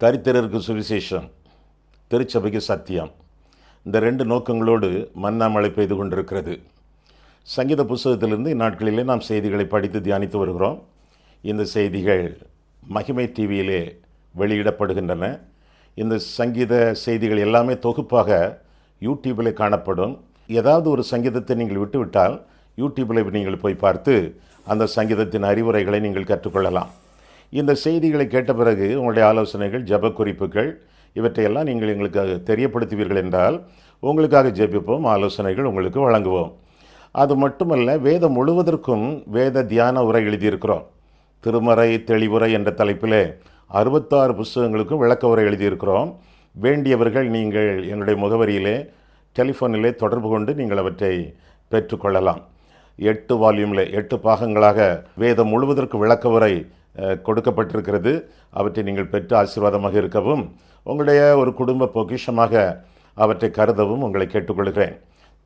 தரித்திரருக்கு சுவிசேஷம், திருச்சபைக்கு சத்தியம், இந்த 2 நோக்கங்களோடு மன்னா மழை பெய்து கொண்டிருக்கிறது. சங்கீத புஸ்தகத்திலிருந்து இந்நாட்களிலே நாம் செய்திகளை படித்து தியானித்து வருகிறோம். இந்த செய்திகள் மகிமை டிவியிலே வெளியிடப்படுகின்றன. இந்த சங்கீத செய்திகள் எல்லாமே தொகுப்பாக யூடியூபில் காணப்படும். ஏதாவது ஒரு சங்கீதத்தை நீங்கள் விட்டுவிட்டால் யூடியூபில் நீங்கள் போய் பார்த்து அந்த சங்கீதத்தின் அறிவுரைகளை நீங்கள் கற்றுக்கொள்ளலாம். இந்த செய்திகளை கேட்ட பிறகு உங்களுடைய ஆலோசனைகள், ஜெப குறிப்புகள் இவற்றையெல்லாம் நீங்கள் எங்களுக்கு தெரியப்படுத்துவீர்கள் என்றால் உங்களுக்காக ஜெபிப்போம், ஆலோசனைகள் உங்களுக்கு வழங்குவோம். அது மட்டுமல்ல, வேதம் முழுவதற்கும் வேத தியான உரை எழுதியிருக்கிறோம். திருமறை தெளிவுரை என்ற தலைப்பிலே 66 புஸ்தகங்களுக்கும் விளக்க உரை எழுதியிருக்கிறோம். வேண்டியவர்கள் நீங்கள் எங்களுடைய முகவரியிலே டெலிஃபோனிலே தொடர்பு கொண்டு நீங்கள் அவற்றை பெற்றுக்கொள்ளலாம். 8 வால்யூமில் 8 பாகங்களாக வேதம் முழுவதற்கு விளக்க உரை கொடுக்கப்பட்டிருக்கிறது. அவற்றை நீங்கள் பெற்று ஆசீர்வாதமாக இருக்கவும், உங்களுடைய ஒரு குடும்ப பொக்கிஷமாக அவற்றை கருதவும் உங்களை கேட்டுக்கொள்கிறேன்.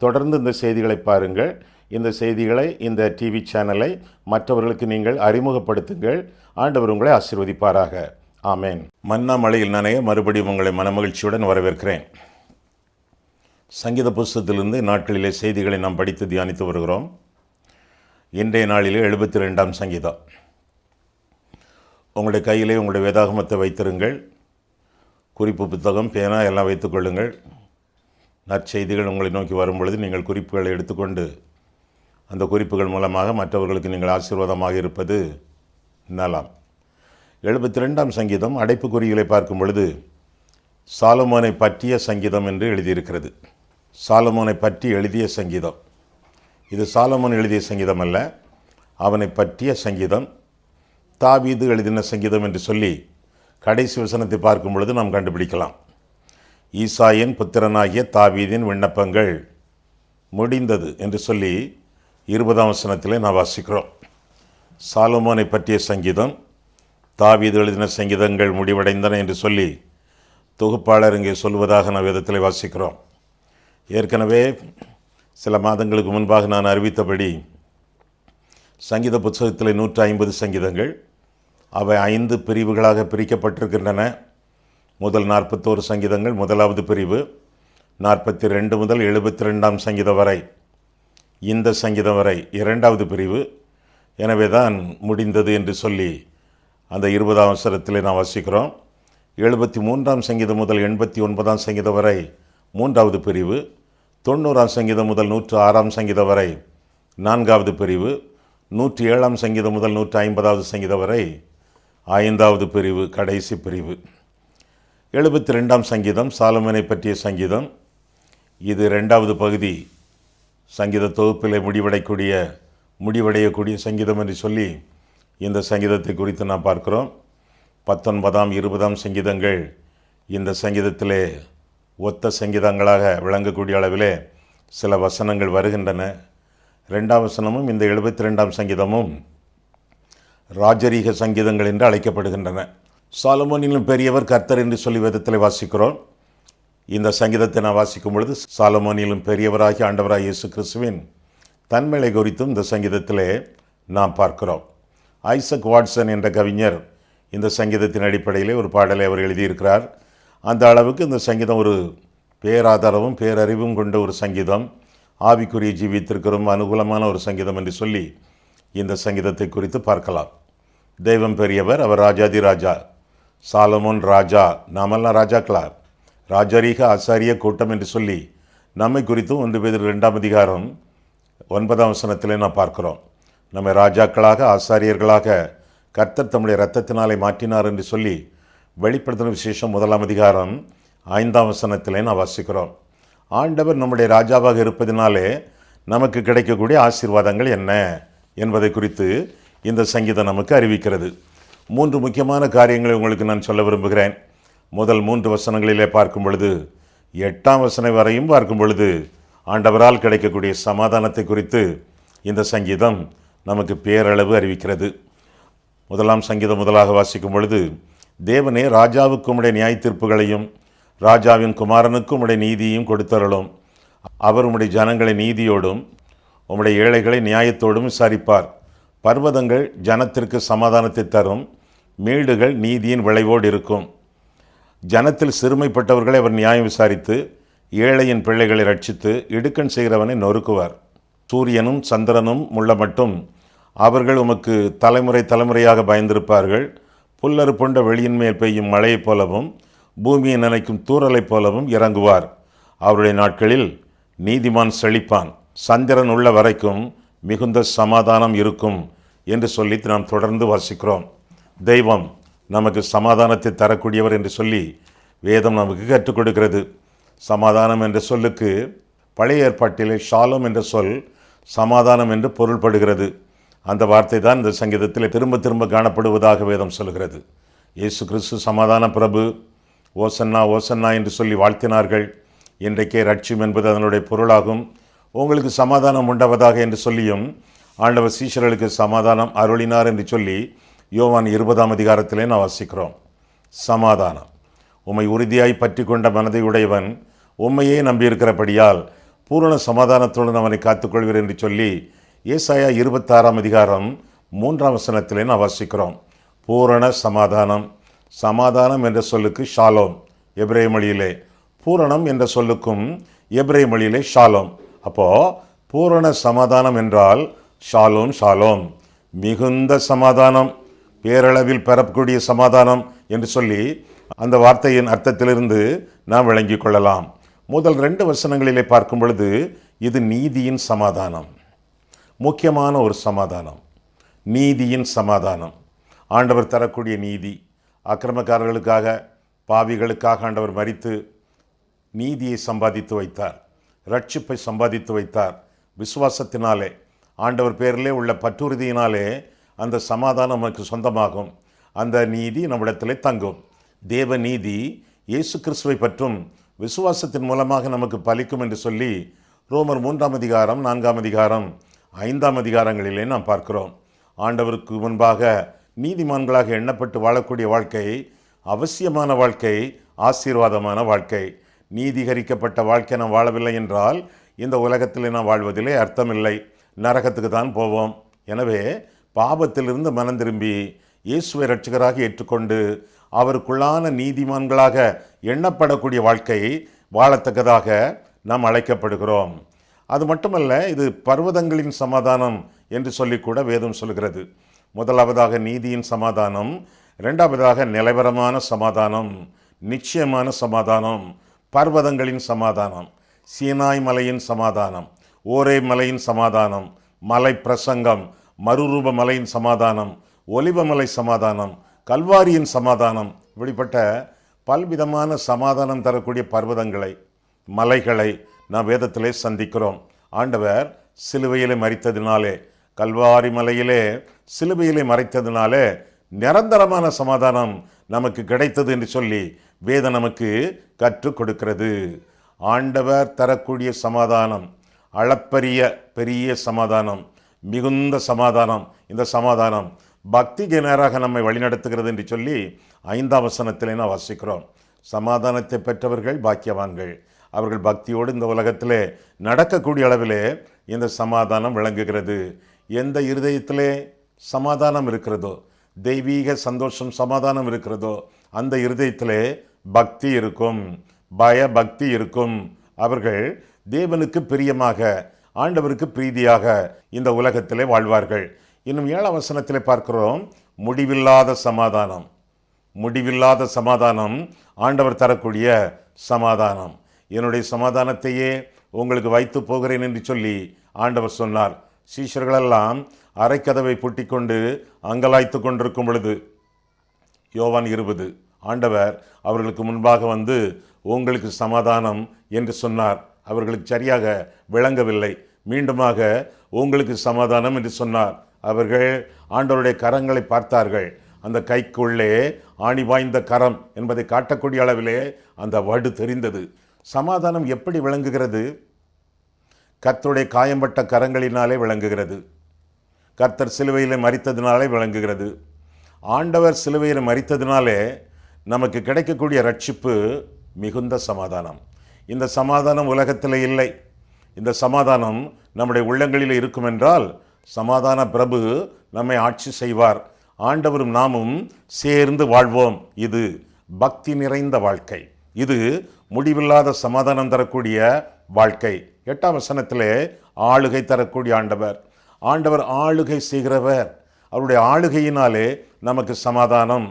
தொடர்ந்து இந்த செய்திகளை பாருங்கள். இந்த செய்திகளை, இந்த டிவி சேனலை மற்றவர்களுக்கு நீங்கள் அறிமுகப்படுத்துங்கள். ஆண்டவர் உங்களை ஆசீர்வதிப்பாராக. ஆமேன். மன்னா மழையில் நனைய மறுபடியும் உங்களை மனமகிழ்ச்சியுடன் வரவேற்கிறேன். சங்கீத புஸ்தகத்திலிருந்து நாட்களிலே செய்திகளை நாம் படித்து தியானித்து வருகிறோம். இன்றைய நாளிலே 72ஆம் சங்கீதம். உங்களுடைய கையிலே உங்களுடைய வேதாகமத்தை வைத்திருங்கள். குறிப்பு புத்தகம், பேனா எல்லாம் வைத்துக்கொள்ளுங்கள். நற்செய்திகள் உங்களை நோக்கி வரும் பொழுது நீங்கள் குறிப்புகளை எடுத்துக்கொண்டு அந்த குறிப்புகள் மூலமாக மற்றவர்களுக்கு நீங்கள் ஆசீர்வாதமாக இருப்பது நலம். 72ஆம் சங்கீதம் அடைப்புக்குறிகளை பார்க்கும் பொழுது சாலமோனை பற்றிய சங்கீதம் என்று எழுதியிருக்கிறது. சாலமோனை பற்றி எழுதிய சங்கீதம். இது சாலமோன் எழுதிய சங்கீதம் அல்ல, அவனை பற்றிய சங்கீதம். தாவீது எழுதின சங்கீதம் என்று சொல்லி கடைசி வசனத்தை பார்க்கும் பொழுது நாம் கண்டுபிடிக்கலாம். ஈசாயின் புத்திரனாகிய தாவீதின் விண்ணப்பங்கள் முடிந்தது என்று சொல்லி 20ஆம் வசனத்திலே நாம் வாசிக்கிறோம். சாலமோனை பற்றிய சங்கீதம், தாவீது எழுதின சங்கீதங்கள் முடிவடைந்தன என்று சொல்லி தொகுப்பாளர் இங்கே சொல்வதாக நாம் வேதத்திலே வாசிக்கிறோம். ஏற்கனவே சில மாதங்களுக்கு முன்பாக நான் அறிவித்தபடி சங்கீத புத்தகத்தில் 150 சங்கீதங்கள், அவை 5 பிரிவுகளாக பிரிக்கப்பட்டிருக்கின்றன. முதல் 41 சங்கீதங்கள் முதலாவது பிரிவு, 42 முதல் 72ஆம் சங்கீதம் வரை இந்த சங்கீதம் வரை இரண்டாவது பிரிவு. எனவே தான் முடிந்தது என்று சொல்லி அந்த 20ஆம் வசனத்திலே நாம் வாசிக்கிறோம். 73ஆம் சங்கீதம் முதல் 89ஆம் சங்கீதம் வரை 3வது பிரிவு, 90ஆம் சங்கீதம் முதல் 106ஆம் சங்கீதம் வரை 4வது பிரிவு, 107ஆம் சங்கீதம் முதல் 150வது சங்கீதம் வரை 5வது பிரிவு, கடைசி பிரிவு. 72ஆம் சங்கீதம் சாலமோனை பற்றிய சங்கீதம். இது 2வது பகுதி. சங்கீத தொகுப்பிலே முடிவடையக்கூடிய சங்கீதம் என்று சொல்லி இந்த சங்கீதத்தை குறித்து நாம் பார்க்கிறோம். 19ஆம் 20ஆம் சங்கீதங்கள் இந்த சங்கீதத்திலே ஒத்த சங்கீதங்களாக விளங்கக்கூடிய அளவிலே சில வசனங்கள் வருகின்றன. 2ஆம் வசனமும் இந்த 72ஆம் சங்கீதமும் ராஜரீக சங்கீதங்கள் என்று அழைக்கப்படுகின்றன. சாலமோனிலும் பெரியவர் கர்த்தர் என்று சொல்லி வேதத்தில் வாசிக்கிறோம். இந்த சங்கீதத்தை நான் வாசிக்கும் பொழுது சாலமோனிலும் பெரியவராகி ஆண்டவராக இயேசு கிறிஸ்துவின் தன்மையை குறித்தும் இந்த சங்கீதத்திலே நாம் பார்க்கிறோம். ஐசக் வாட்சன் என்ற கவிஞர் இந்த சங்கீதத்தின் அடிப்படையிலே ஒரு பாடலை அவர் எழுதியிருக்கிறார். அந்த அளவுக்கு இந்த சங்கீதம் ஒரு பேராதாரமும் பேரறிவும் கொண்ட ஒரு சங்கீதம், ஆவிக்குரிய ஜீவித்திற்கும் அனுகூலமான ஒரு சங்கீதம் என்று சொல்லி இந்த சங்கீதத்தை குறித்து பார்க்கலாம். தெய்வம் பெரியவர், அவர் ராஜாதி ராஜா. சாலமோன் ராஜா, நாமெல்லாம் ராஜாக்களா? ராஜரீக ஆசாரிய கூட்டம் என்று சொல்லி நம்மை குறித்தும் 1 பேதுரு 2ஆம் அதிகாரம் 9ஆம் வசனத்திலே நாம் பார்க்கிறோம். நம்மை ராஜாக்களாக, ஆசாரியர்களாக கர்த்தர் தம்முடைய இரத்தத்தினாலே மாற்றினார் என்று சொல்லி வெளிப்படுத்தின விசேஷம் 1ஆம் அதிகாரம் 5ஆம் வசனத்திலே நாம் வாசிக்கிறோம். ஆண்டவர் நம்முடைய ராஜாவாக இருப்பதினாலே நமக்கு கிடைக்கக்கூடிய ஆசீர்வாதங்கள் என்ன என்பதை குறித்து இந்த சங்கீதம் நமக்கு அறிவிக்கிறது. 3 முக்கியமான காரியங்களை உங்களுக்கு நான் சொல்ல விரும்புகிறேன். முதல் 3 வசனங்களிலே பார்க்கும் பொழுது 8ஆம் வசனம் வரையும் பார்க்கும் பொழுது ஆண்டவரால் கிடைக்கக்கூடிய சமாதானத்தை குறித்து இந்த சங்கீதம் நமக்கு பேரளவு அறிவிக்கிறது. 1ஆம் சங்கீதம் முதலாக வாசிக்கும் பொழுது, தேவனே ராஜாவுக்கும் உடைய நியாய தீர்ப்புகளையும் ராஜாவின் குமாரனுக்கும் உடைய நீதியையும் கொடுத்தருளும். அவர் உம்முடைய ஜனங்களை நீதியோடும் உம்முடைய ஏழைகளை நியாயத்தோடும் விசாரிப்பார். பர்வதங்கள் ஜனத்திற்கு சமாதானத்தை தரும், மேடுகள் நீதியின் விளைவோடு இருக்கும். ஜனத்தில் சிறுமைப்பட்டவர்களை அவர் நியாயம் விசாரித்து ஏழையின் பிள்ளைகளை ரட்சித்து இடுக்கண் செய்கிறவனை நொறுக்குவார். சூரியனும் சந்திரனும் முள்ள மட்டும் அவர்கள் உமக்கு தலைமுறை தலைமுறையாக பயந்திருப்பார்கள். புல்லறு புண்ட வெளியின் மேல் பெய்யும் மழையைப் போலவும் பூமியை நினைக்கும் தூறலைப் போலவும் இறங்குவார். அவருடைய நாட்களில் நீதிமான் செழிப்பான், சந்திரன் உள்ள வரைக்கும் மிகுந்த சமாதானம் இருக்கும் என்று சொல்லி நாம் தொடர்ந்து வாசிக்கிறோம். தெய்வம் நமக்கு சமாதானத்தை தரக்கூடியவர் என்று சொல்லி வேதம் நமக்கு கற்றுக் கொடுக்கிறது. சமாதானம் என்ற சொல்லுக்கு பழைய ஏற்பாட்டிலே ஷாலோம் என்ற சொல் சமாதானம் என்று பொருள்படுகிறது. அந்த வார்த்தை தான் இந்த சங்கீதத்தில் திரும்ப திரும்ப காணப்படுவதாக வேதம் சொல்கிறது. இயேசு கிறிஸ்து சமாதான பிரபு, ஓசன்னா ஓசன்னா என்று சொல்லி வாழ்த்தினார்கள். இன்றைக்கே ரட்சியம் என்பது அதனுடைய பொருளாகும். உங்களுக்கு சமாதானம் உண்டாவதாக என்று சொல்லியும் ஆண்டவர் சீஷர்களுக்கு சமாதானம் அருளினார் என்று சொல்லி யோவான் 20ஆம் அதிகாரத்திலே நாம் வாசிக்கிறோம். சமாதானம், உம்மை உறுதியாய் பற்றி கொண்ட மனதை உடையவன் உம்மையே நம்பியிருக்கிறபடியால் பூரண சமாதானத்துடன் அவனை காத்துக்கொள்வீர் என்று சொல்லி ஏசாயா 26ஆம் அதிகாரம் 3ஆம் வசனத்திலே நாம் வாசிக்கிறோம். பூரண சமாதானம். சமாதானம் என்ற சொல்லுக்கு ஷாலோம் எபிரேய மொழியிலே, பூரணம் என்ற சொல்லுக்கும் எபிரேய மொழியிலே ஷாலோம். அப்போது பூரண சமாதானம் என்றால் ஷாலோம், ஷாலோம், மிகுந்த சமாதானம், பேரளவில் பெறக்கூடிய சமாதானம் என்று சொல்லி அந்த வார்த்தையின் அர்த்தத்திலிருந்து நாம் விளங்கிக் கொள்ளலாம். முதல் 2 வசனங்களிலே பார்க்கும் பொழுது இது நீதியின் சமாதானம், முக்கியமான ஒரு சமாதானம், நீதியின் சமாதானம். ஆண்டவர் தரக்கூடிய நீதி, அக்கிரமக்காரர்களுக்காக பாவிகளுக்காக ஆண்டவர் மரித்து நீதியை சம்பாதித்து வைத்தார், ரட்சிப்பை சம்பாதித்து வைத்தார். விசுவாசத்தினாலே ஆண்டவர் பேரிலே உள்ள பற்றுறுதியினாலே அந்த சமாதானம் நமக்கு சொந்தமாகும். அந்த நீதி நம்மிடத்திலே தங்கும். தேவ நீதி இயேசு கிறிஸ்துவை பற்றும் விசுவாசத்தின் மூலமாக நமக்கு பலிக்கும் என்று சொல்லி ரோமர் 3ஆம் அதிகாரம் 4ஆம் அதிகாரம் 5ஆம் அதிகாரங்களிலே நாம் பார்க்கிறோம். ஆண்டவருக்கு முன்பாக நீதிமான்களாக எண்ணப்பட்டு வாழக்கூடிய வாழ்க்கை அவசியமான வாழ்க்கை, ஆசீர்வாதமான வாழ்க்கை. நீதிகரிக்கப்பட்ட வாழ்க்கை நாம் வாழவில்லை என்றால் இந்த உலகத்திலே நாம் வாழ்வதிலே அர்த்தமில்லை, நரகத்துக்கு தான் போவோம். எனவே பாவத்திலிருந்து மனம் திரும்பி இயேசுவை இரட்சகராக ஏற்றுக்கொண்டு அவருக்குள்ளான நீதிமான்களாக எண்ணப்படக்கூடிய வாழ்க்கை வாழத்தக்கதாக நாம் அழைக்கப்படுகிறோம். அது மட்டுமல்ல, இது பர்வதங்களின் சமாதானம் என்று சொல்லிக்கூட வேதம் சொல்கிறது. முதலாவதாக நீதியின் சமாதானம், 2ஆவதாக நிலைவரமான சமாதானம், நிச்சயமான சமாதானம், பர்வதங்களின் சமாதானம், சீனாய் மலையின் சமாதானம், ஓரே மலையின் சமாதானம், மலை பிரசங்கம், மறுரூப மலையின் சமாதானம், ஒலிவமலை சமாதானம், கல்வாரியின் சமாதானம், இப்படிப்பட்ட பல்விதமான சமாதானம் தரக்கூடிய பர்வதங்களை, மலைகளை நாம் வேதத்திலே சந்திக்கிறோம். ஆண்டவர் சிலுவையிலே மரித்ததினாலே, கல்வாரி மலையிலே சிலுவையிலே மறைத்ததினாலே நிரந்தரமான சமாதானம் நமக்கு கிடைத்தது என்று சொல்லி வேதம் நமக்கு கற்றுக் கொடுக்கிறது. ஆண்டவர் தரக்கூடிய சமாதானம் அளப்பரிய பெரிய சமாதானம், மிகுந்த சமாதானம். இந்த சமாதானம் பக்திக்கு நேராக நம்மை வழிநடத்துகிறது என்று சொல்லி 5ஆம் வசனத்திலே நாம் வாசிக்கிறோம். சமாதானத்தை பெற்றவர்கள் பாக்கியவான்கள், அவர்கள் பக்தியோடு இந்த உலகத்திலே நடக்கக்கூடிய அளவிலே இந்த சமாதானம் விளங்குகிறது. எந்த இருதயத்திலே சமாதானம் இருக்கிறதோ, தெய்வீக சந்தோஷம் சமாதானம் இருக்கிறதோ, அந்த இருதயத்திலே பக்தி இருக்கும், பய பக்தி இருக்கும். அவர்கள் தேவனுக்கு பிரியமாக, ஆண்டவருக்கு பிரீதியாக இந்த உலகத்திலே வாழ்வார்கள். இன்னும் 7ஆம் வசனத்திலே பார்க்கிறோம், முடிவில்லாத சமாதானம். முடிவில்லாத சமாதானம் ஆண்டவர் தரக்கூடிய சமாதானம். என்னுடைய சமாதானத்தையே உங்களுக்கு வைத்து போகிறேன் என்று சொல்லி ஆண்டவர் சொன்னார். சீஷர்களெல்லாம் அரைக்கதவை பூட்டி கொண்டு அங்கலாய்த்து கொண்டிருக்கும் பொழுது, யோவான் 20, ஆண்டவர் அவர்களுக்கு முன்பாக வந்து உங்களுக்கு சமாதானம் என்று சொன்னார். அவர்களுக்கு சரியாக விளங்கவில்லை. மீண்டுமாக உங்களுக்கு சமாதானம் என்று சொன்னார். அவர்கள் ஆண்டவருடைய கரங்களை பார்த்தார்கள். அந்த கைக்குள்ளே ஆணி வாய்ந்த கரம் என்பதை காட்டக்கூடிய அளவிலே அந்த வடு தெரிந்தது. சமாதானம் எப்படி விளங்குகிறது? கர்த்தருடைய காயம்பட்ட கரங்களினாலே விளங்குகிறது. கர்த்தர் சிலுவையிலே மரித்ததினாலே விளங்குகிறது. ஆண்டவர் சிலுவையில் மரித்ததினாலே நமக்கு கிடைக்கக்கூடிய ரட்சிப்பு மிகுந்த சமாதானம். இந்த சமாதானம் உலகத்தில் இல்லை. இந்த சமாதானம் நம்முடைய உள்ளங்களில் இருக்கும் என்றால் சமாதான பிரபு நம்மை ஆட்சி செய்வார். ஆண்டவரும் நாமும் சேர்ந்து வாழ்வோம். இது பக்தி நிறைந்த வாழ்க்கை. இது முடிவில்லாத சமாதானம் தரக்கூடிய வாழ்க்கை. 8ஆம் வசனத்திலே ஆளுகை தரக்கூடிய ஆண்டவர். ஆண்டவர் ஆளுகை செய்கிறவர். அவருடைய ஆளுகையினாலே நமக்கு சமாதானம்.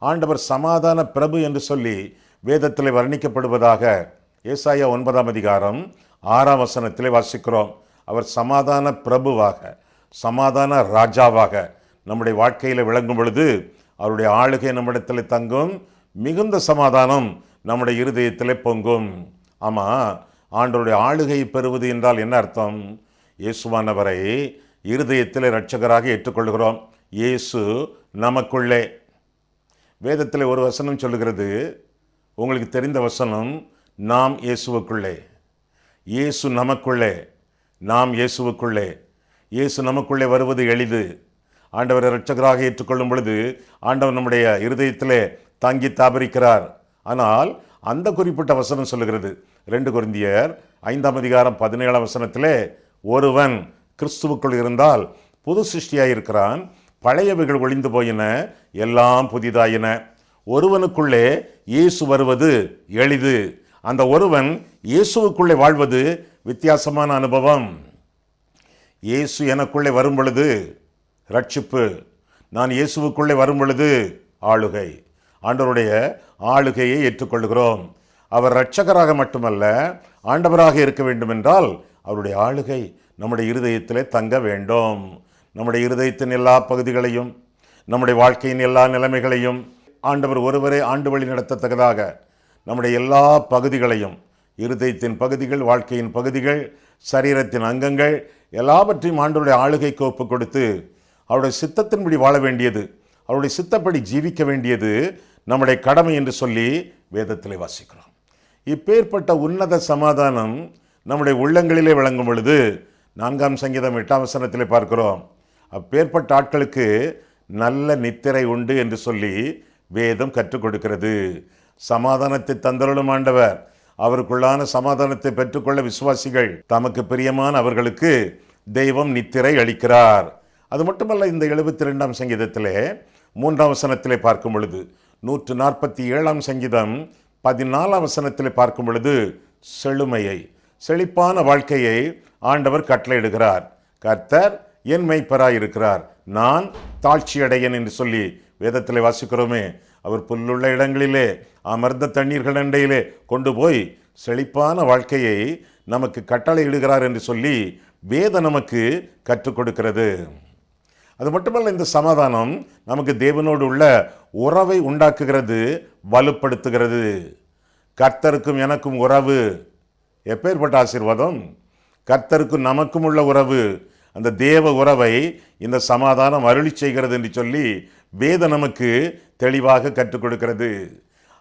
ஆண்டவர் சமாதான பிரபு என்று சொல்லி வேதத்திலே வர்ணிக்கப்படுவதாக ஏசாயா 9ஆம் அதிகாரம் 6ஆம் வசனத்திலே வாசிக்கிறோம். அவர் சமாதான பிரபுவாக, சமாதான ராஜாவாக நம்முடைய வாழ்க்கையில் விளங்கும் பொழுது அவருடைய ஆளுகை நம்மிடத்தில் தங்கும். மிகுந்த சமாதானம் நம்முடைய இருதயத்திலே பொங்கும். ஆமாம், ஆண்டவருடைய ஆளுகையை பெறுவது என்றால் என்ன அர்த்தம்? இயேசுவானவரை இருதயத்தில் இரட்சகராக ஏற்றுக்கொள்கிறோம். இயேசு நமக்குள்ளே. வேதத்தில் ஒரு வசனம் சொல்லுகிறது, உங்களுக்கு தெரிந்த வசனம், நாம் இயேசுவுக்குள்ளே. இயேசு நமக்குள்ளே, நாம் இயேசுவுக்குள்ளே. இயேசு நமக்குள்ளே வருவது எளிது. ஆண்டவரை இரட்சகராக ஏற்றுக்கொள்ளும் பொழுது ஆண்டவர் நம்முடைய இருதயத்திலே தங்கி தாபரிக்கிறார். ஆனால் அந்த குறிப்பிட்ட வசனம் சொல்லுகிறது, 2 கொரிந்தியர் 5ஆம் அதிகாரம் 17ஆம் வசனத்திலே, ஒருவன் கிறிஸ்துவுக்குள் இருந்தால் புது சிருஷ்டியாயிருக்கிறான், பழையவைகள் ஒழிந்து போயின, எல்லாம் புதிதாயின. ஒருவனுக்குள்ளே இயேசு வருவது எளிது. அந்த ஒருவன் இயேசுவுக்குள்ளே வாழ்வது வித்தியாசமான அனுபவம். இயேசு எனக்குள்ளே வரும் பொழுது ரட்சிப்பு, நான் இயேசுவுக்குள்ளே வரும் பொழுது ஆளுகை. ஆண்டவருடைய ஆளுகையை ஏற்றுக்கொள்கிறோம். அவர் இரட்சகராக மட்டுமல்ல, ஆண்டவராக இருக்க வேண்டும் என்றால் அவருடைய ஆளுகை நம்முடைய இருதயத்திலே தங்க வேண்டும். நம்முடைய இருதயத்தின் எல்லா பகுதிகளையும், நம்முடைய வாழ்க்கையின் எல்லா நிலைமைகளையும் ஆண்டவர் ஒருவரே ஆண்டு வழி நடத்தத்தக்கதாக நம்முடைய எல்லா பகுதிகளையும், இருதயத்தின் பகுதிகள், வாழ்க்கையின் பகுதிகள், சரீரத்தின் அங்கங்கள் எல்லாவற்றையும் ஆண்டவருடைய ஆளுகைக்கு ஒப்பு கொடுத்து அவருடைய சித்தத்தின்படி வாழ வேண்டியது, அவருடைய சித்தப்படி ஜீவிக்க வேண்டியது நம்முடைய கடமை என்று சொல்லி வேதத்திலே வாசிக்கிறோம். இப்பேற்பட்ட உன்னத சமாதானம் நம்முடைய உள்ளங்களிலே விளங்கும் பொழுது 4ஆம் சங்கீதம் 8ஆம் வசனத்திலே பார்க்கிறோம், அப்பேற்பட்ட ஆட்களுக்கு நல்ல நித்திரை உண்டு என்று சொல்லி வேதம் கற்றுக் கொடுக்கிறது. சமாதானத்தை தந்தருளும் ஆண்டவர். அவருக்குள்ளான சமாதானத்தை பெற்றுக்கொள்ள விசுவாசிகள், தமக்கு பிரியமான அவர்களுக்கு தெய்வம் நித்திரை அளிக்கிறார். அது மட்டுமல்ல, இந்த 72ஆம் சங்கீதத்திலே 3ஆம் வசனத்திலே பார்க்கும் பொழுது, 147ஆம் சங்கீதம் 14ஆம் வசனத்திலே பார்க்கும் பொழுது, செழுமையை, செழிப்பான வாழ்க்கையை ஆண்டவர் கட்டளையிடுகிறார். கர்த்தர் என் மேய்ப்பராயிருக்கிறார், நான் தாழ்ச்சியடையேன் என்று சொல்லி வேதத்திலே வாசிக்கிறோமே. அவர் புல்லுள்ள இடங்களிலே, அமர்ந்த தண்ணீர்கள் அண்டையிலே கொண்டு போய் செழிப்பான வாழ்க்கையை நமக்கு கட்டளையிடுகிறார் என்று சொல்லி வேதம் நமக்கு கற்றுக் கொடுக்கிறது. அது மட்டுமல்ல, இந்த சமாதானம் நமக்கு தேவனோடு உள்ள உறவை உண்டாக்குகிறது, வலுப்படுத்துகிறது. கர்த்தருக்கும் எனக்கும் உறவு, எப்பேற்பட்ட ஆசீர்வாதம்! கர்த்தருக்கும் நமக்கும் உள்ள உறவு, அந்த தேவ உறவை இந்த சமாதானம் அருளி செய்கிறது என்று சொல்லி வேதம் நமக்கு தெளிவாக கற்றுக் கொடுக்கிறது.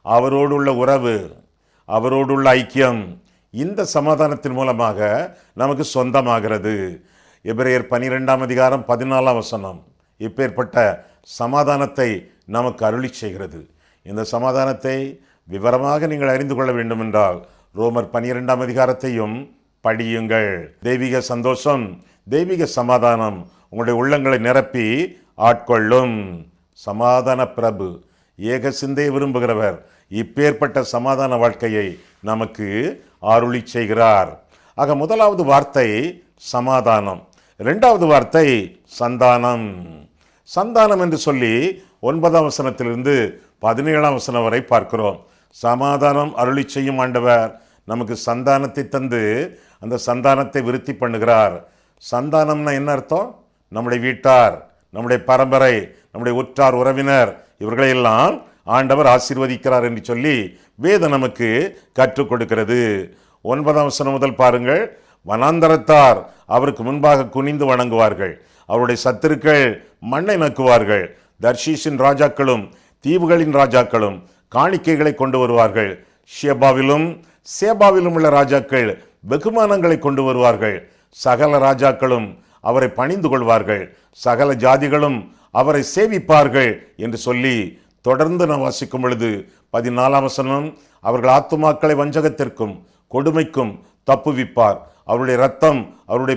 அவரோடு உள்ள உறவு, அவரோடு உள்ள ஐக்கியம் இந்த சமாதானத்தின் மூலமாக நமக்கு சொந்தமாகிறது. எபிரேயர் 12ஆம் அதிகாரம் 14ஆம் வசனம் இப்பேற்பட்ட சமாதானத்தை நமக்கு அருளி செய்கிறது. இந்த சமாதானத்தை விவரமாக நீங்கள் அறிந்து கொள்ள வேண்டும் என்றால் ரோமர் 12ஆம் அதிகாரத்தையும் படியுங்கள். தெய்வீக சந்தோஷம், தெய்வீக சமாதானம் உங்களுடைய உள்ளங்களை நிரப்பி ஆட்கொள்ளும். சமாதான பிரபு, ஏக சிந்தையை விரும்புகிறவர் இப்பேற்பட்ட சமாதான வாழ்க்கையை நமக்கு அருளி செய்கிறார். ஆக முதலாவது வார்த்தை சமாதானம், 2வது வார்த்தை சந்தானம். சந்தானம் என்று சொல்லி 9ஆம் வசனத்திலிருந்து 17ஆம் வசனம் வரை பார்க்கிறோம். சமாதானம் அருளி செய்யும் ஆண்டவர் நமக்கு சந்தானத்தை தந்து அந்த சந்தானத்தை விருத்தி பண்ணுகிறார். சந்தானம்னா என்ன அர்த்தம்? நம்முடைய வீட்டார், நம்முடைய பரம்பரை, நம்முடைய உற்றார் உறவினர், இவர்களையெல்லாம் ஆண்டவர் ஆசீர்வதிக்கிறார் என்று சொல்லி வேதம் நமக்கு கற்றுக் கொடுக்கிறது. 9ஆம் வசனம் முதல் பாருங்கள். வனாந்தரத்தார் அவருக்கு முன்பாக குனிந்து வணங்குவார்கள், அவருடைய சத்துருக்கள் மண்ணை நக்குவார்கள். தர்ஷீஷின் ராஜாக்களும் தீவுகளின் ராஜாக்களும் காணிக்கைகளை கொண்டு வருவார்கள். ஷேபாவிலும் சேபாவிலும் உள்ள ராஜாக்கள் வெகுமானங்களை கொண்டு வருவார்கள். சகல ராஜாக்களும் அவரை பணிந்து கொள்வார்கள், சகல ஜாதிகளும் அவரை சேவிப்பார்கள் என்று சொல்லி தொடர்ந்து நாம் வாசிக்கும் பொழுது 14ஆம் வசனம், அவர்கள் ஆத்துமாக்களை வஞ்சகத்திற்கும் கொடுமைக்கும் தப்புவிப்பார். அவருடைய ரத்தம் அவருடைய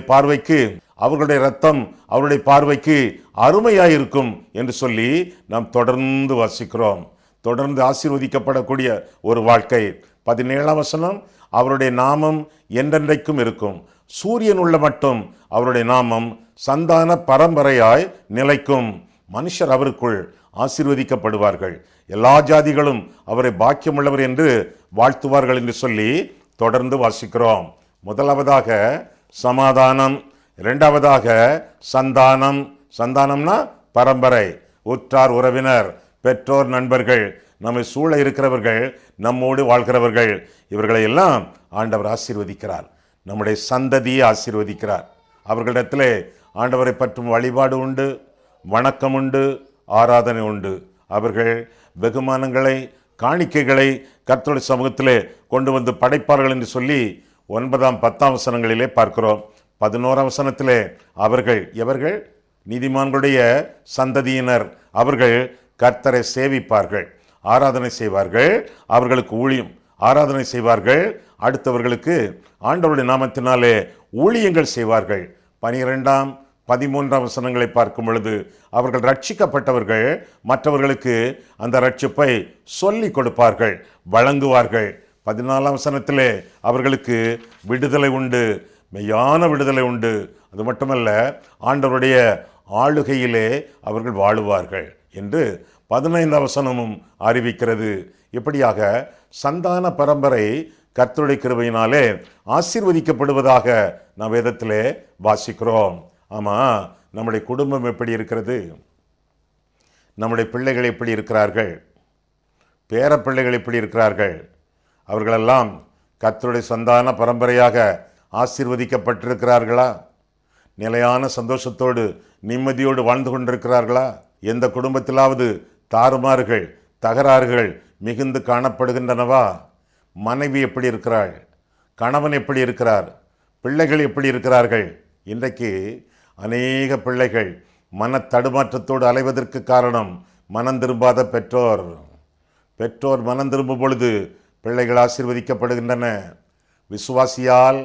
பார்வைக்கு அருமையாயிருக்கும் என்று சொல்லி நாம் தொடர்ந்து வாசிக்கிறோம். தொடர்ந்து ஆசீர்வதிக்கப்படக்கூடிய ஒரு வாழ்க்கை. 17ஆம் வசனம், அவருடைய நாமம் என்றென்றைக்கும் இருக்கும், சூரியன் உள்ள மட்டும் அவருடைய நாமம் சந்தான பரம்பரையாய் நிலைக்கும். மனுஷர் அவருக்குள் ஆசீர்வதிக்கப்படுவார்கள், எல்லா ஜாதிகளும் அவரை பாக்கியமுள்ளவர் என்று வாழ்த்துவார்கள் என்று சொல்லி தொடர்ந்து வாசிக்கிறோம். முதலாவதாக சமாதானம், இரண்டாவதாக சந்தானம். சந்தானம்னா பரம்பரை, உற்றார் உறவினர், பெற்றோர், நண்பர்கள், நம்மை சூழ இருக்கிறவர்கள், நம்மோடு வாழ்கிறவர்கள், இவர்களை எல்லாம் ஆண்டவர் ஆசீர்வதிக்கிறார். நம்முடைய சந்ததியை ஆசீர்வதிக்கிறார். அவர்களிடத்திலே ஆண்டவரை பற்றும் வழிபாடு உண்டு, வணக்கம் உண்டு, ஆராதனை உண்டு. அவர்கள் வெகுமானங்களை, காணிக்கைகளை கர்த்தருடைய சமூகத்திலே கொண்டு வந்து படைப்பார்கள் என்று சொல்லி 9, 10 வசனங்களிலே பார்க்கிறோம். 11 வசனத்திலே அவர்கள் எவர்கள்? நீதிமான்களுடைய சந்ததியினர். அவர்கள் கர்த்தரை சேவிப்பார்கள், ஆராதனை செய்வார்கள், அவர்களுக்கு ஊழியம் ஆராதனை செய்வார்கள், அடுத்தவர்களுக்கு ஆண்டவருடைய நாமத்தினாலே ஊழியங்கள் செய்வார்கள். 12, 13 வசனங்களை பார்க்கும் பொழுது அவர்கள் ரட்சிக்கப்பட்டவர்கள் மற்றவர்களுக்கு அந்த ரட்சிப்பை சொல்லிக் கொடுப்பார்கள், வழங்குவார்கள். 14 வசனத்திலே அவர்களுக்கு விடுதலை உண்டு, மெய்யான விடுதலை உண்டு. அது மட்டுமல்ல, ஆண்டவருடைய ஆளுகையிலே அவர்கள் வாழுவார்கள் என்று 15 வசனமும் அறிவிக்கிறது. இப்படியாக சந்தான பரம்பரை கர்த்தருடைய கிருபையினாலே ஆசீர்வதிக்கப்படுவதாக நாம் வேதத்திலே வாசிக்கிறோம். ஆமா, நம்முடைய குடும்பம் எப்படி இருக்கிறது? நம்முடைய பிள்ளைகள் எப்படி இருக்கிறார்கள்? பேர பிள்ளைகள் எப்படி இருக்கிறார்கள்? அவர்களெல்லாம் கர்த்தருடைய சந்தான பரம்பரையாக ஆசீர்வதிக்கப்பட்டிருக்கிறார்களா? நிலையான சந்தோஷத்தோடு நிம்மதியோடு வாழ்ந்து கொண்டிருக்கிறார்களா? எந்த குடும்பத்திலாவது தாறுமாறுகள், தகராறுகள் மிகுந்து காணப்படுகின்றனவா? மனைவி எப்படி இருக்கிறாள்? கணவன் எப்படி இருக்கிறார்? பிள்ளைகள் எப்படி இருக்கிறார்கள்? இன்றைக்கு அநேக பிள்ளைகள் மன தடுமாற்றத்தோடு அலைவதற்கு காரணம் மனம் திரும்பாத பெற்றோர். பெற்றோர் மனம் திரும்பும் பொழுது பிள்ளைகள் ஆசீர்வதிக்கப்படுகின்றன. விசுவாசியால்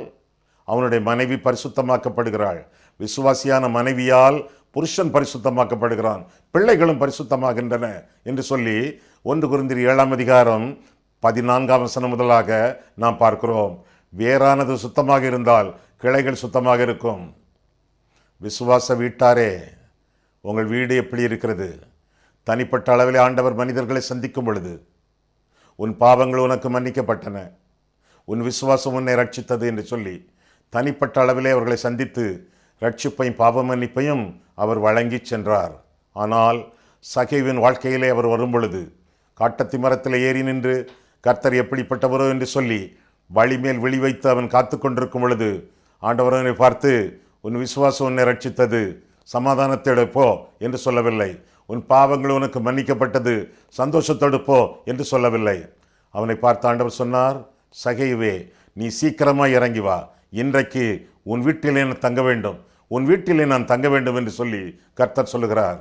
அவனுடைய மனைவி பரிசுத்தமாக்கப்படுகிறாள், விசுவாசியான மனைவியால் புருஷன் பரிசுத்தமாக்கப்படுகிறான், பிள்ளைகளும் பரிசுத்தமாகின்றன என்று சொல்லி 1 கொரிந்தியர் 7ஆம் அதிகாரம் 14ஆம் வசனம் முதலாக நாம் பார்க்கிறோம். வேறானது சுத்தமாக இருந்தால் கிளைகள் சுத்தமாக இருக்கும். விசுவாச வீட்டாரே, உங்கள் வீடு எப்படி இருக்கிறது? தனிப்பட்ட அளவில் ஆண்டவர் மனிதர்களை சந்திக்கும் பொழுது உன் பாவங்கள் உனக்கு மன்னிக்கப்பட்டன, உன் விசுவாசம் உன்னை ரட்சித்தது என்று சொல்லி தனிப்பட்ட அளவிலே அவர்களை சந்தித்து ரட்சிப்பையும் பாவ மன்னிப்பையும் அவர் வழங்கி சென்றார். ஆனால் சகேவின் வாழ்க்கையிலே அவர் வரும் பொழுது காட்டத்தி மரத்தில் ஏறி நின்று கர்த்தர் எப்படிப்பட்டவரோ என்று சொல்லி வழிமேல் விழி வைத்து அவன் காத்து கொண்டிருக்கும் பொழுது ஆண்டவரனை பார்த்து, உன் விசுவாசம் உன்னை ரட்சித்தது, சமாதானத்தோடு போ என்று சொல்லவில்லை. உன் பாவங்கள் உனக்கு மன்னிக்கப்பட்டது, சந்தோஷத்தோடு போ என்று சொல்லவில்லை. அவனை பார்த்து ஆண்டவர் சொன்னார், சகேவே, நீ சீக்கிரமாய் இறங்கி வா, இன்றைக்கு உன் வீட்டிலே நான் தங்க வேண்டும், உன் வீட்டிலே நான் தங்க வேண்டும் என்று சொல்லி கர்த்தர் சொல்லுகிறார்.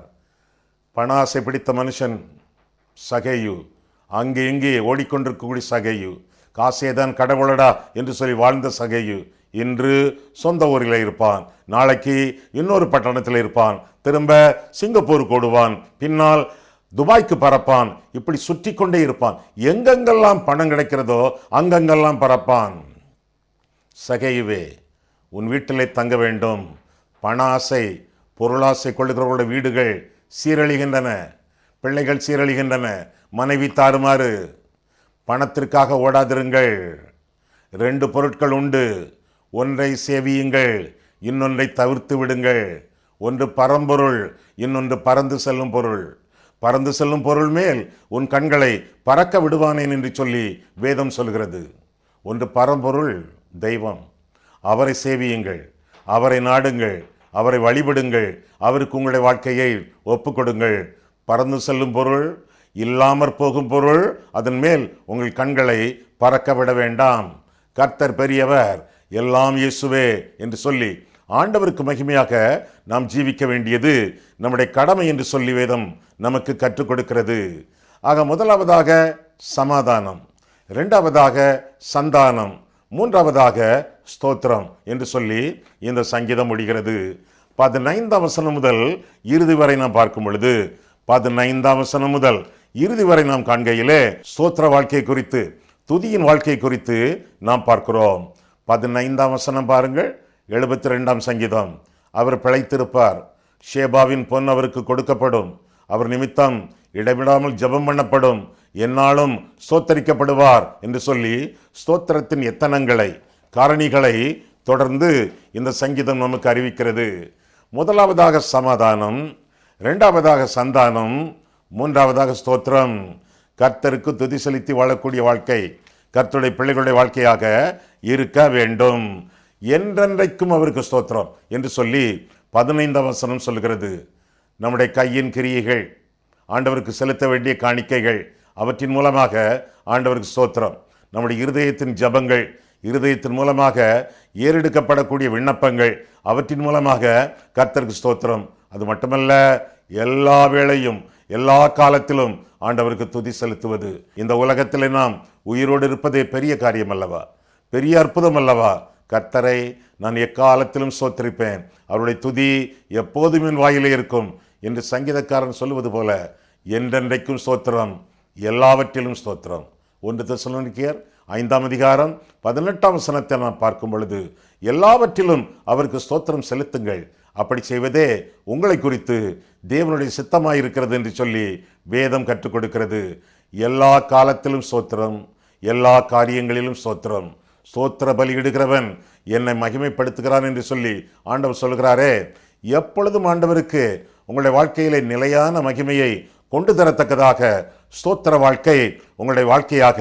பண ஆசை பிடித்த மனுஷன் சகேயு, அங்கே எங்கே ஓடிக்கொண்டிருக்கக்கூடிய சகேயு, காசேதான் கடவுளடா என்று சொல்லி வாழ்ந்த சகேயு இன்று சொந்த ஊரில் இருப்பான், நாளைக்கு இன்னொரு பட்டணத்தில் இருப்பான், திரும்ப சிங்கப்பூருக்கு ஓடுவான், பின்னால் துபாய்க்கு பறப்பான், இப்படி சுற்றி கொண்டே இருப்பான். எங்கெங்கெல்லாம் பணம் கிடைக்கிறதோ அங்கெங்கெல்லாம் பறப்பான். சகேயுவே, உன் வீட்டிலே தங்க வேண்டும். பண ஆசை, பொருளாசை கொள்ளுகிறவர்களுடைய வீடுகள் சீரழிகின்றன, பிள்ளைகள் சீரழிகின்றன, மனைவி தாறுமாறு. பணத்திற்காக ஓடாதிருங்கள். 2 பொருட்கள் உண்டு, ஒன்றை சேவியுங்கள், இன்னொன்றை தவிர்த்து விடுங்கள். ஒன்று பரம்பொருள், இன்னொன்று பறந்து செல்லும் பொருள். பறந்து செல்லும் பொருள் மேல் உன் கண்களை பறக்க விடுவானேன் என்று சொல்லி வேதம் சொல்கிறது. ஒன்று பரம்பொருள், தெய்வம், அவரை சேவியுங்கள், அவரை நாடுங்கள், அவரை வழிபடுங்கள், அவருக்கு உங்களுடைய வாழ்க்கையை ஒப்புக்கொடுங்கள். பறந்து செல்லும் பொருள், இல்லாமற் போகும் பொருள், அதன் மேல் உங்கள் கண்களை பறக்க விட வேண்டாம். கர்த்தர் பெரியவர், எல்லாம் இயேசுவே என்று சொல்லி ஆண்டவருக்கு மகிமையாக நாம் ஜீவிக்க வேண்டியது நம்முடைய கடமை என்று சொல்லி வேதம் நமக்கு கற்றுக் கொடுக்கிறது. ஆக முதலாவதாக சமாதானம், இரண்டாவதாக சந்தானம், மூன்றாவதாக ஸ்தோத்திரம் என்று சொல்லி இந்த சங்கீதம் முடிகிறது. 15ஆம் வசனம் முதல் இறுதி வரை நாம் பார்க்கும் பொழுது 15ஆம் வசனம் முதல் இறுதி வரை நாம் காண்கையிலே ஸ்தோத்திர வாழ்க்கை குறித்து, துதியின் வாழ்க்கை குறித்து நாம் பார்க்கிறோம். 15ஆம் வசனம் பாருங்கள். 72ஆம் சங்கீதம். அவர் பிழைத்திருப்பார், ஷேபாவின் பொன் அவருக்கு கொடுக்கப்படும், அவர் நிமித்தம் இடைவிடாமல் ஜெபம் பண்ணப்படும், என்னாலும் ஸ்தோத்தரிக்கப்படுவார் என்று சொல்லி ஸ்தோத்திரத்தின் எத்தனங்களை, காரணிகளை தொடர்ந்து இந்த சங்கீதம் நமக்கு அறிவிக்கிறது. முதலாவதாக சமாதானம், இரண்டாவதாக சந்தானம், மூன்றாவதாக ஸ்தோத்திரம். கர்த்தருக்கு துதி செலுத்தி வாழக்கூடிய வாழ்க்கை கர்த்தருடைய பிள்ளைகளுடைய வாழ்க்கையாக இருக்க வேண்டும். என்றென்றைக்கும் அவருக்கு ஸ்தோத்திரம் என்று சொல்லி 15ஆம் வசனம் சொல்கிறது. நம்முடைய கையின் கிரியைகள், ஆண்டவருக்கு செலுத்த வேண்டிய காணிக்கைகள், அவற்றின் மூலமாக ஆண்டவருக்கு ஸ்தோத்திரம். நம்முடைய இருதயத்தின் ஜபங்கள், இருதயத்தின் மூலமாக ஏறெடுக்கப்படக்கூடிய விண்ணப்பங்கள், அவற்றின் மூலமாக கர்த்தருக்கு ஸ்தோத்திரம். அது மட்டுமல்ல, எல்லா வேளையும் எல்லா காலத்திலும் ஆண்டவருக்கு துதி செலுத்துவது. இந்த உலகத்தில் நாம் உயிரோடு இருப்பதே பெரிய காரியம் அல்லவா, பெரிய அற்புதம் அல்லவா? கர்த்தரை நான் எக்காலத்திலும் ஸ்தோத்திரிப்பேன், அவருடைய துதி எப்போதும் என் வாயிலே இருக்கும் என்று சங்கீதக்காரன் சொல்லுவது போல என்றென்றைக்கும் ஸ்தோத்திரம், எல்லாவற்றிலும் ஸ்தோத்திரம். 1 தெசலோனிக்கேயர் 5ஆம் அதிகாரம் 18ஆம் வசனத்தை நாம் பார்க்கும் பொழுது, எல்லாவற்றிலும் அவருக்கு ஸ்தோத்திரம் செலுத்துங்கள், அப்படி செய்வதே உங்களை குறித்து தேவனுடைய சித்தமாயிருக்கிறது என்று சொல்லி வேதம் கற்றுக் கொடுக்கிறது. எல்லா காலத்திலும் ஸ்தோத்திரம், எல்லா காரியங்களிலும் ஸ்தோத்திரம். ஸ்தோத்திர பலியிடுகிறவன் என்னை மகிமைப்படுத்துகிறான் என்று சொல்லி ஆண்டவர் சொல்கிறாரே. எப்பொழுதும் ஆண்டவருக்கு உங்களுடைய வாழ்க்கையிலே நிலையான மகிமையை கொண்டு தரத்தக்கதாக ஸ்தோத்திர வாழ்க்கை உங்களுடைய வாழ்க்கையாக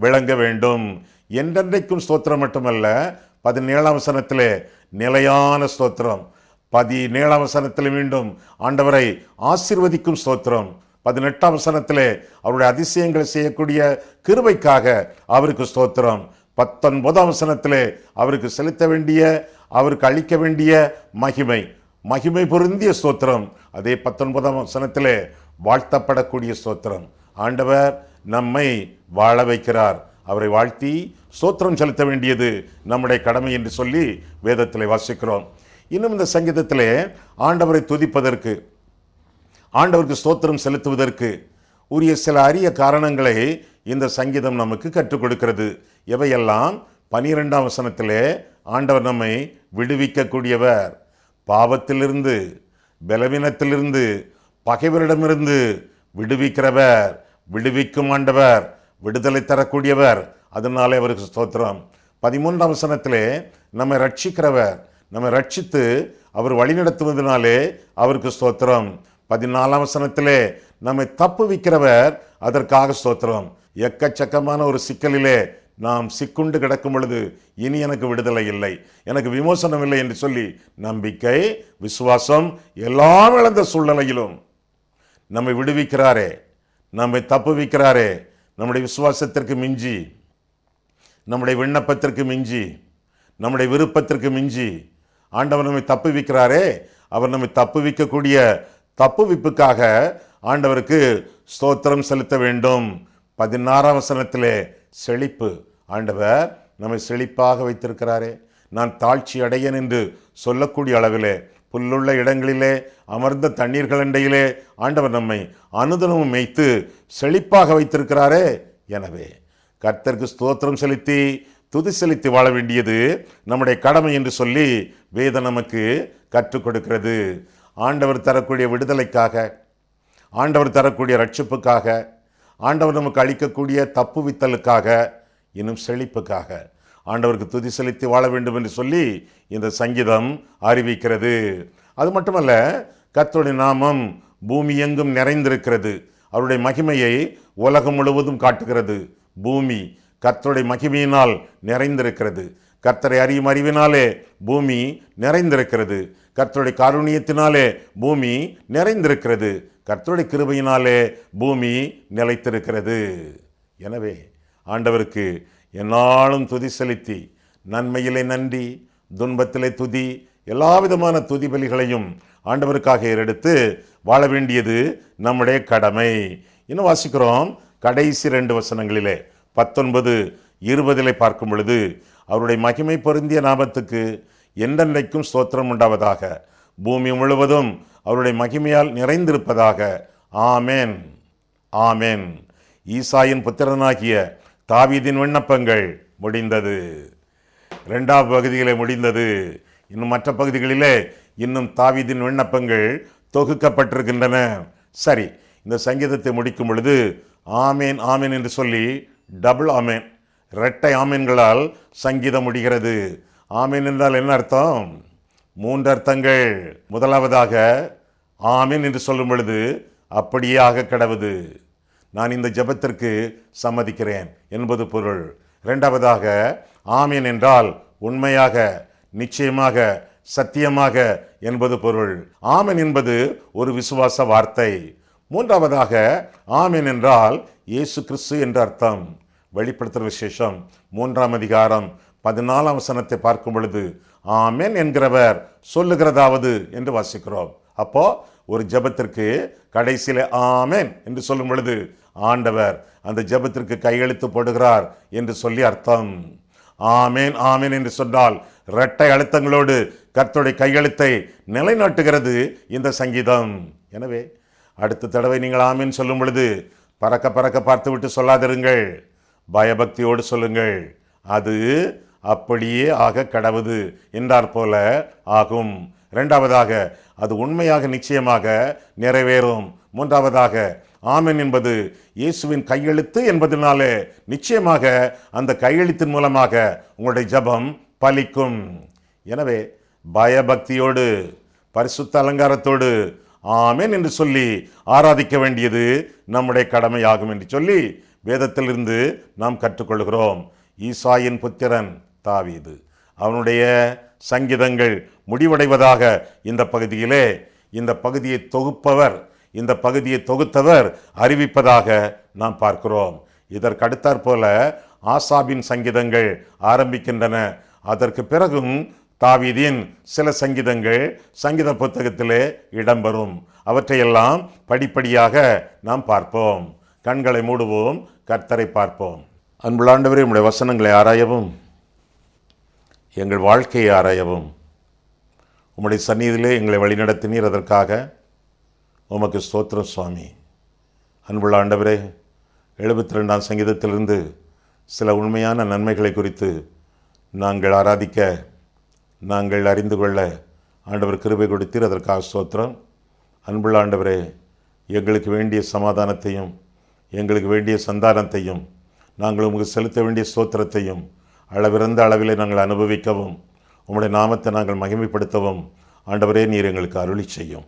விளங்க வேண்டும். என்றென்றைக்கும் ஸ்தோத்திரம் மட்டுமல்ல, 17ஆம் வசனத்திலே நிலையான ஸ்தோத்திரம், 17ஆம் வசனத்தில் மீண்டும் ஆண்டவரை ஆசீர்வதிக்கும் ஸ்தோத்திரம், 18ஆம் வசனத்திலே அவருடைய அதிசயங்களை செய்யக்கூடிய கிருபைக்காக அவருக்கு ஸ்தோத்திரம், 19ஆம் வசனத்திலே அவருக்கு செலுத்த வேண்டிய, அவருக்கு அளிக்க வேண்டிய மகிமை பொருந்திய ஸ்தோத்திரம். அதே 19ஆம் வசனத்திலே வாழ்த்தப்படக்கூடிய ஸ்தோத்திரம். ஆண்டவர் நம்மை வாழ வைக்கிறார், அவரை வாழ்த்தி ஸ்தோத்திரம் செலுத்த வேண்டியது நம்முடைய கடமை என்று சொல்லி வேதத்திலே வாசிக்கிறோம். இன்னும் இந்த சங்கீதத்திலே ஆண்டவரை துதிப்பதற்கு, ஆண்டவருக்கு ஸ்தோத்திரம் செலுத்துவதற்கு உரிய சில அரிய காரணங்களை இந்த சங்கீதம் நமக்கு கற்றுக் கொடுக்கிறது. எவையெல்லாம்? 12ஆம் வசனத்திலே ஆண்டவர் நம்மை விடுவிக்கக்கூடியவர், பாவத்திலிருந்து, பலவீனத்திலிருந்து, பகைவரிடமிருந்து விடுவிக்கிறவர், விடுவிக்கும் ஆண்டவர், விடுதலை தரக்கூடியவர், அதனாலே அவருக்கு ஸ்தோத்திரம். 13ஆம் வசனத்திலே நம்மை ரட்சிக்கிறவர், நம்மை ரட்சித்து அவர் வழிநடத்துவதனாலே அவருக்கு ஸ்தோத்திரம். 14ஆம் வசனத்திலே நம்மை தப்புவிக்கிறவர், அதற்காக ஸ்தோத்திரம். எக்கச்சக்கமான ஒரு சிக்கலிலே நாம் சிக்குண்டு கிடக்கும் பொழுது இனி எனக்கு விடுதலை இல்லை, எனக்கு விமோசனம் இல்லை என்று சொல்லி நம்பிக்கை, விசுவாசம் எல்லாம் இழந்த சூழ்நிலையிலும் நம்மை விடுவிக்கிறாரே, நம்மை தப்புவிக்கிறாரே. நம்முடைய விசுவாசத்திற்கு மிஞ்சி, நம்முடைய விண்ணப்பத்திற்கு மிஞ்சி, நம்முடைய விருப்பத்திற்கு மிஞ்சி ஆண்டவர் நம்மை தப்புவிக்கிறாரே. அவர் நம்மை தப்புவிக்கக்கூடிய தப்புவிப்புக்காக ஆண்டவருக்கு ஸ்தோத்திரம் செலுத்த வேண்டும். 16ஆம் வசனத்திலே செழிப்பு, ஆண்டவர் நம்மை செழிப்பாக வைத்திருக்கிறாரே. நான் தாழ்ச்சி அடையன் என்று சொல்லக்கூடிய அளவிலே புல்லுள்ள இடங்களிலே அமர்ந்த தண்ணீர்கள் அண்டையிலே ஆண்டவர் நம்மை அனுதினமும் மேய்த்து செழிப்பாக வைத்திருக்கிறாரே. எனவே கர்த்தருக்கு ஸ்தோத்திரம் செலுத்தி துதி செலுத்தி வாழ வேண்டியது நம்முடைய கடமை என்று சொல்லி வேதம் நமக்கு கற்றுக் கொடுக்கிறது. ஆண்டவர் தரக்கூடிய விடுதலைக்காக, ஆண்டவர் தரக்கூடிய ரட்சிப்புக்காக, ஆண்டவர் நமக்கு அளிக்கக்கூடிய தப்புவித்தலுக்காக, இன்னும் செழிப்புக்காக ஆண்டவருக்கு துதி செலுத்தி வாழ வேண்டும் என்று சொல்லி இந்த சங்கீதம் அறிவிக்கிறது. அது மட்டுமல்ல, கர்த்தருடைய நாமம் பூமி எங்கும் நிறைந்திருக்கிறது. அவருடைய மகிமையை உலகம் முழுவதும் காட்டுகிறது. பூமி கர்த்தருடைய மகிமையினால் நிறைந்திருக்கிறது. கர்த்தரை அறியும் அறிவினாலே பூமி நிறைந்திருக்கிறது. கர்த்தருடைய காருண்யத்தினாலே பூமி நிறைந்திருக்கிறது. கர்த்தருடைய கிருபையினாலே பூமி நிலைத்திருக்கிறது. எனவே ஆண்டவருக்கு என்னாலும் துதி செலுத்தி, நன்மையிலே நன்றி, துன்பத்திலே துதி, எல்லா விதமான துதி பலிகளையும் ஆண்டவருக்காக எடுத்து வாழ வேண்டியது நம்முடைய கடமை. இன்னும் வாசிக்கிறோம் கடைசி 2 வசனங்களிலே 19, 20 பார்க்கும் பொழுது, அவருடைய மகிமை பொருந்திய நாமத்துக்கு என்றென்றைக்கும் ஸ்தோத்திரம் உண்டாவதாக, பூமி முழுவதும் அவருடைய மகிமையால் நிறைந்திருப்பதாக, ஆமேன். ஆமென். ஈசாயின் புத்திரனாகிய தாவீதின் விண்ணப்பங்கள் முடிந்தது. 2ஆம் பகுதியிலே முடிந்தது. இன்னும் மற்ற பகுதிகளிலே இன்னும் தாவீதின் விண்ணப்பங்கள் தொகுக்கப்பட்டிருக்கின்றன. சரி, இந்த சங்கீதத்தை முடிக்கும் பொழுது ஆமேன் ஆமேன் என்று சொல்லி டபுள் ஆமேன், இரட்டை ஆமேன்களால் சங்கீதம் முடிகிறது. ஆமேன் என்றால் என்ன அர்த்தம்? 3 அர்த்தங்கள். முதலாவதாக ஆமேன் என்று சொல்லும் பொழுது அப்படியே ஆக கடவுது, நான் இந்த ஜெபத்திற்கு சம்மதிக்கிறேன் என்பது பொருள். 2ஆவதாக ஆமேன் என்றால் உண்மையாக, நிச்சயமாக, சத்தியமாக என்பது பொருள். ஆமேன் என்பது ஒரு விசுவாச வார்த்தை. 3ஆவதாக ஆமேன் என்றால் இயேசு கிறிஸ்து என்று அர்த்தம். வெளிப்படுத்துகிற விசேஷம் 3ஆம் அதிகாரம் 14ஆம் வசனத்தை பார்க்கும் பொழுது ஆமேன் என்கிறவர் சொல்லுகிறதாவது என்று வாசிக்கிறோம். அப்போ ஒரு ஜெபத்திற்கு கடைசியில ஆமேன் என்று சொல்லும் பொழுது ஆண்டவர் அந்த ஜெபத்திற்கு கையெழுத்து போடுகிறார் என்று சொல்லி அர்த்தம். ஆமேன் ஆமேன் என்று சொன்னால் இரட்டை அழுத்தங்களோடு கர்த்தருடைய கையெழுத்தை நிலைநாட்டுகிறது இந்த சங்கீதம். எனவே அடுத்த தடவை நீங்கள் ஆமேன் சொல்லும் பொழுது பறக்க பறக்க பார்த்து விட்டு சொல்லாதிருங்கள், பயபக்தியோடு சொல்லுங்கள். அது அப்படியே ஆக கடவுது என்றார் போல ஆகும். 2ஆவதாக அது உண்மையாக, நிச்சயமாக நிறைவேறும். 3ஆவதாக ஆமென் என்பது இயேசுவின் கையெழுத்து என்பதனாலே நிச்சயமாக அந்த கையெழுத்தின் மூலமாக உங்களுடைய ஜெபம் பலிக்கும். எனவே பயபக்தியோடு பரிசுத்த அலங்காரத்தோடு ஆமென் என்று சொல்லி ஆராதிக்க வேண்டியது நம்முடைய கடமையாகும் என்று சொல்லி வேதத்திலிருந்து நாம் கற்றுக்கொள்கிறோம். ஈசாயின் புத்திரன் தாவீது, அவனுடைய சங்கீதங்கள் முடிவடைவதாக இந்த பகுதியிலே இந்த பகுதியை தொகுத்தவர் அறிவிப்பதாக நாம் பார்க்கிறோம். இதற்கு அடுத்தாற் போல ஆசாபின் சங்கீதங்கள் ஆரம்பிக்கின்றன. அதற்கு பிறகும் தாவீதின் சில சங்கீதங்கள் சங்கீத புத்தகத்திலே இடம்பெறும். அவற்றையெல்லாம் படிப்படியாக நாம் பார்ப்போம். கண்களை மூடுவோம், கர்த்தரை பார்ப்போம். அன்புள்ள ஆண்டவரே, உம்முடைய வசனங்களை ஆராயவும், எங்கள் வாழ்க்கையை ஆராயவும், உம்முடைய சந்நிதியிலே எங்களை வழிநடத்தினீர். அதற்காக உமக்கு ஸ்தோத்திரம் சுவாமி. அன்புள்ள ஆண்டவரே, 72ஆம் சங்கீதத்திலிருந்து சில உண்மையான நன்மைகளை குறித்து நாங்கள் ஆராதிக்க, நாங்கள் அறிந்து கொள்ள ஆண்டவர் கிருபை கொடுத்தீர். அதற்காக ஸ்தோத்திரம். அன்புள்ள ஆண்டவரே, எங்களுக்கு வேண்டிய சமாதானத்தையும் எங்களுக்கு வேண்டிய சந்தானத்தையும் நாங்கள் உங்களுக்கு செலுத்த வேண்டிய ஸ்தோத்திரத்தையும் அளவிறந்த அளவிலே நாங்கள் அனுபவிக்கவும், உம்முடைய நாமத்தை நாங்கள் மகிமைப்படுத்தவும் ஆண்டவரே நீர் எங்களுக்கு அருளி செய்யும்.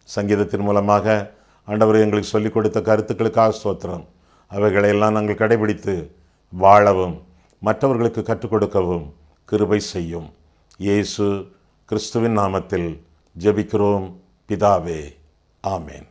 சங்கீதத்தின் மூலமாக ஆண்டவரே எங்களுக்கு சொல்லிக் கொடுத்த கருத்துக்களுக்காக ஸ்தோத்திரம். அவைகளையெல்லாம் நாங்கள் கடைபிடித்து வாழவும் மற்றவர்களுக்கு கற்றுக் கொடுக்கவும் கிருபை செய்யும். இயேசு கிறிஸ்துவின் நாமத்தில் ஜெபிக்கிறோம் பிதாவே, ஆமேன்.